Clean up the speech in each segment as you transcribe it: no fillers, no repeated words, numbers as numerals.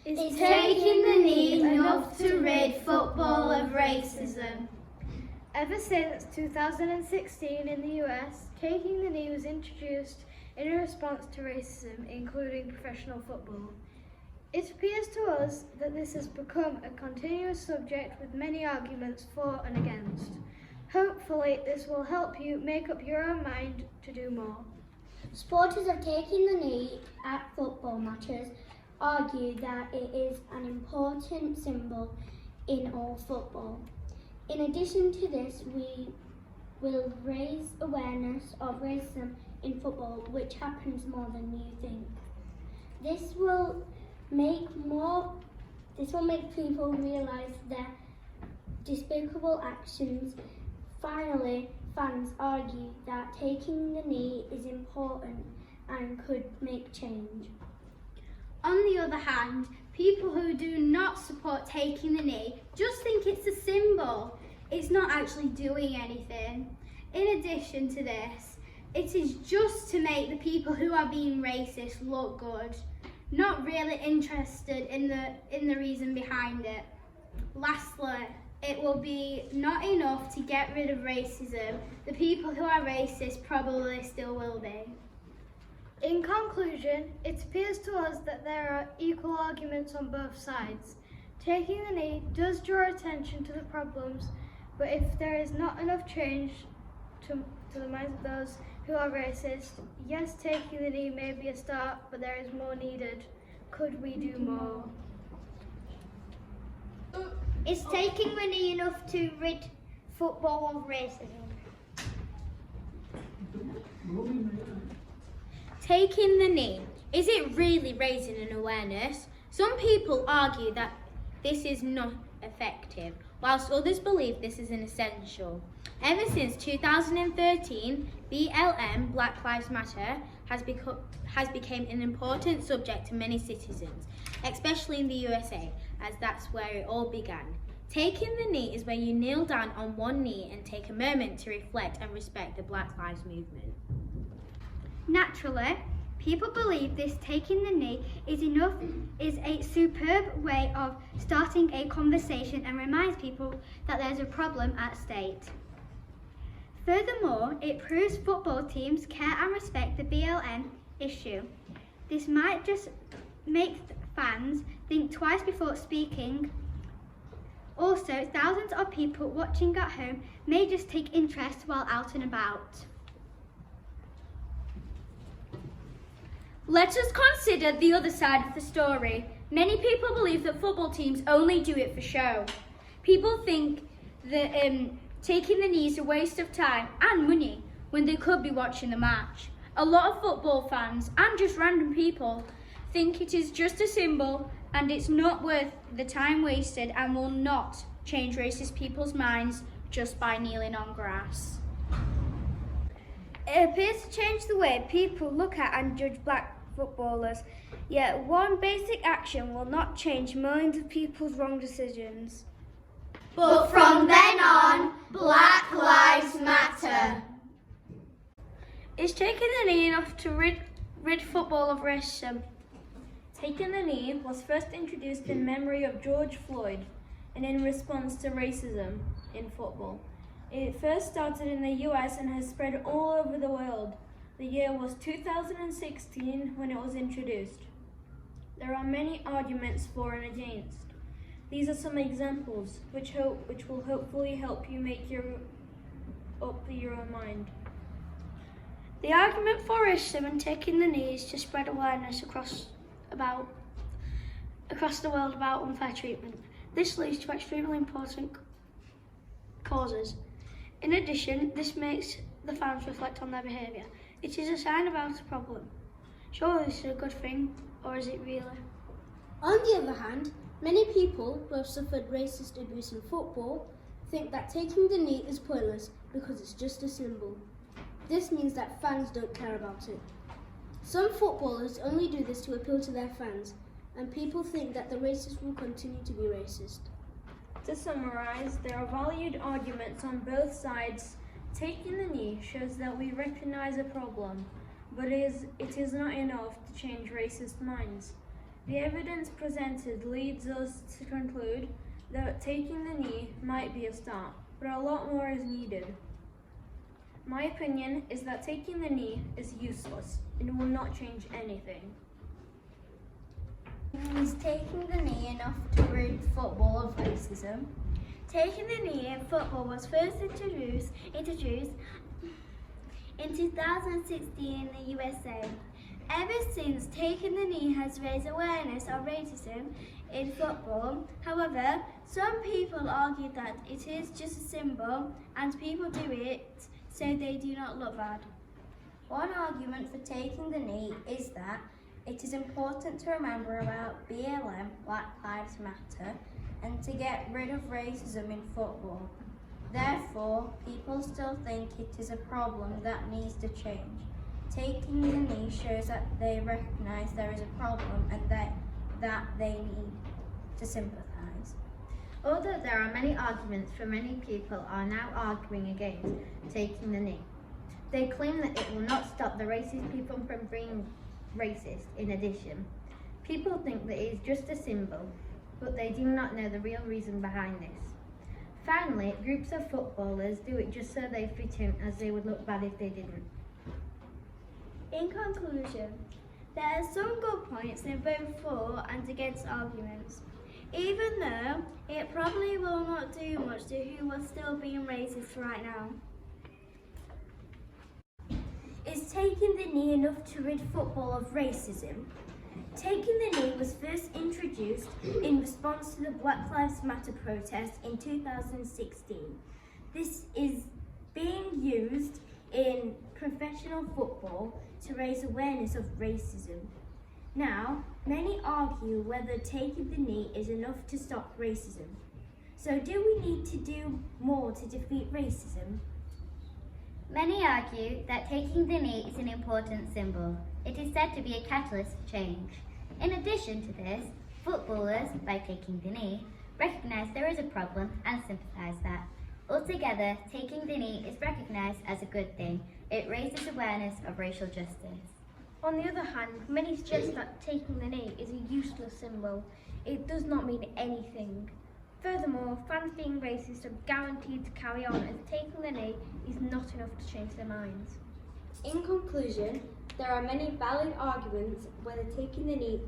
Is taking the knee enough to rid football of racism? Ever since 2016 in the US, taking the knee was introduced in a response to racism, including professional football. It appears to us that this has become a continuous subject with many arguments for and against. Hopefully, this will help you make up your own mind to do more. Supporters of taking the knee at football matches argue that it is an important symbol in all football. In addition to this, we will raise awareness of racism in football, which happens more than you think. This will make people realise their despicable actions. Finally, fans argue that taking the knee is important and could make change. On the other hand, people who do not support taking the knee just think it's a symbol. It's not actually doing anything. In addition to this, it is just to make the people who are being racist look good, not really interested in the reason behind it. Lastly, it will be not enough to get rid of racism. The people who are racist probably still will be. In conclusion, it appears to us that there are equal arguments on both sides. Taking the knee does draw attention to the problems, but if there is not enough change to the minds of those who are racist, yes, taking the knee may be a start, but there is more needed. Could we do more? Is taking the knee enough to rid football of racism? Taking the knee, is it really raising an awareness? Some people argue that this is not effective, whilst others believe this is an essential. Ever since 2013, BLM, Black Lives Matter, has become an important subject to many citizens, especially in the USA, as that's where it all began. Taking the knee is where you kneel down on one knee and take a moment to reflect and respect the Black Lives movement. Naturally, people believe this taking the knee is a superb way of starting a conversation and reminds people that there's a problem at stake. Furthermore, it proves football teams care and respect the BLM issue. This might just make fans think twice before speaking. Also, thousands of people watching at home may just take interest while out and about. Let us consider the other side of the story. Many people believe that football teams only do it for show. People think that taking the knee is a waste of time and money when they could be watching the match. A lot of football fans and just random people think it is just a symbol and it's not worth the time wasted and will not change racist people's minds just by kneeling on grass. It appears to change the way people look at and judge black footballers, yet one basic action will not change millions of people's wrong decisions. But from then on, Black Lives Matter. Is taking the knee enough to rid football of racism? Taking the knee was first introduced in memory of George Floyd and in response to racism in football. It first started in the US and has spread all over the world. The year was 2016 when it was introduced. There are many arguments for and against. These are some examples which will hopefully help you make up your own mind. The argument for racism and taking the knee is to spread awareness across the world about unfair treatment. This leads to extremely important causes. In addition, this makes the fans reflect on their behaviour. It is a sign about a problem. Surely this is a good thing, or is it really? On the other hand, many people who have suffered racist abuse in football think that taking the knee is pointless because it's just a symbol. This means that fans don't care about it. Some footballers only do this to appeal to their fans, and people think that the racists will continue to be racist. To summarize, there are valued arguments on both sides. Taking the knee shows that we recognize a problem, but it is not enough to change racist minds. The evidence presented leads us to conclude that taking the knee might be a start, but a lot more is needed. My opinion is that taking the knee is useless and will not change anything. Is taking the knee enough to rid football of racism? Taking the knee in football was first introduced in 2016 in the USA. Ever since, taking the knee has raised awareness of racism in football. However, some people argue that it is just a symbol and people do it so they do not look bad. One argument for taking the knee is that it is important to remember about BLM, Black Lives Matter, and to get rid of racism in football. Therefore, people still think it is a problem that needs to change. Taking the knee shows that they recognise there is a problem and that they need to sympathise. Although there are many arguments, for many people are now arguing against taking the knee. They claim that it will not stop the racist people from being racist. In addition, people think that it is just a symbol, but they do not know the real reason behind this. Finally, groups of footballers do it just so they fit in, as they would look bad if they didn't. In conclusion, there are some good points in both for and against arguments, even though it probably will not do much to who are still being racist right now. Is taking the knee enough to rid football of racism? Taking the knee was first introduced in response to the Black Lives Matter protest in 2016. This is being used in professional football to raise awareness of racism. Now, many argue whether taking the knee is enough to stop racism. So do we need to do more to defeat racism? Many argue that taking the knee is an important symbol. It is said to be a catalyst for change. In addition to this, footballers, by taking the knee, recognise there is a problem and sympathise that. Altogether, taking the knee is recognised as a good thing. It raises awareness of racial justice. On the other hand, many suggest that taking the knee is a useless symbol. It does not mean anything. Furthermore, fans being racist are guaranteed to carry on, as taking the knee is not enough to change their minds. In conclusion, there are many valid arguments whether taking the knee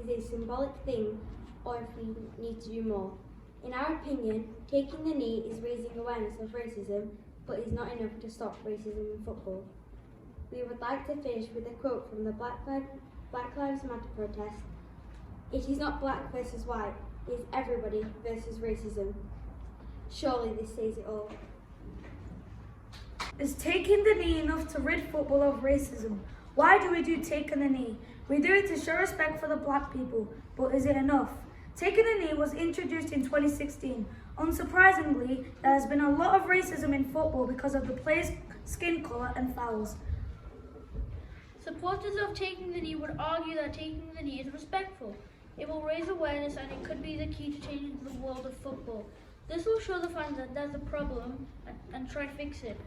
is a symbolic thing or if we need to do more. In our opinion, taking the knee is raising awareness of racism, but is not enough to stop racism in football. We would like to finish with a quote from the Black Lives Matter protest. It is not black versus white, it is everybody versus racism. Surely this says it all. Is taking the knee enough to rid football of racism? Why do we do taking the knee? We do it to show respect for the black people, but is it enough? Taking the knee was introduced in 2016. Unsurprisingly, there has been a lot of racism in football because of the players' skin colour and fouls. Supporters of taking the knee would argue that taking the knee is respectful. It will raise awareness and it could be the key to changing the world of football. This will show the fans that there's a problem and try to fix it.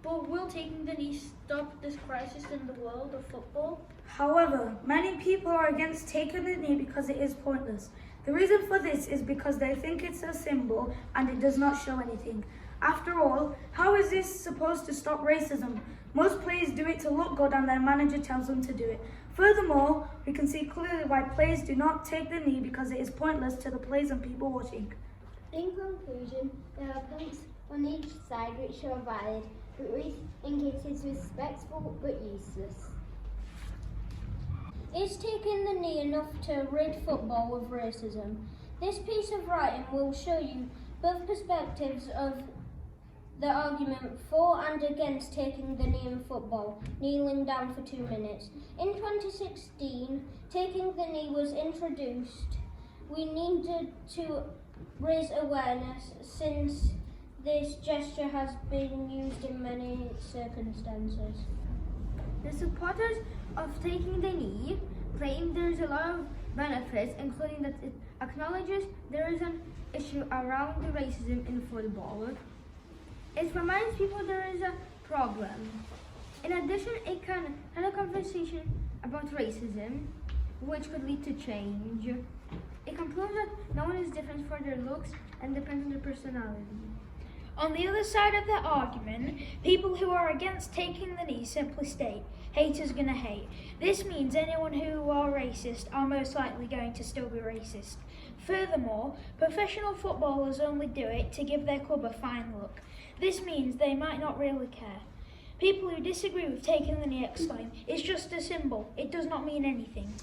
But will taking the knee stop this crisis in the world of football? However, many people are against taking the knee because it is pointless. The reason for this is because they think it's a symbol and it does not show anything. After all, how is this supposed to stop racism? Most players do it to look good and their manager tells them to do it. Furthermore, we can see clearly why players do not take the knee because it is pointless to the players and people watching. In conclusion, there are points on each side which are valid, but we think it is respectful but useless. Is taking the knee enough to rid football of racism? This piece of writing will show you both perspectives of the argument for and against taking the knee in football, kneeling down for 2 minutes. In 2016, taking the knee was introduced. We needed to raise awareness since this gesture has been used in many circumstances. The supporters of taking the knee claim there is a lot of benefits, including that it acknowledges there is an issue around the racism in football. It reminds people there is a problem. In addition, it can have a conversation about racism, which could lead to change. It can prove that no one is different for their looks and depends on their personality. On the other side of that argument, people who are against taking the knee simply state, haters gonna hate. This means anyone who are racist are most likely going to still be racist. Furthermore, professional footballers only do it to give their club a fine look. This means they might not really care. People who disagree with taking the knee exclaim, it's just a symbol, it does not mean anything.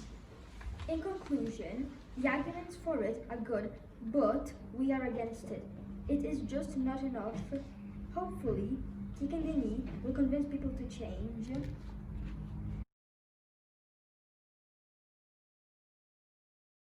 In conclusion, the arguments for it are good, but we are against it. It is just not enough. Hopefully, taking the knee will convince people to change.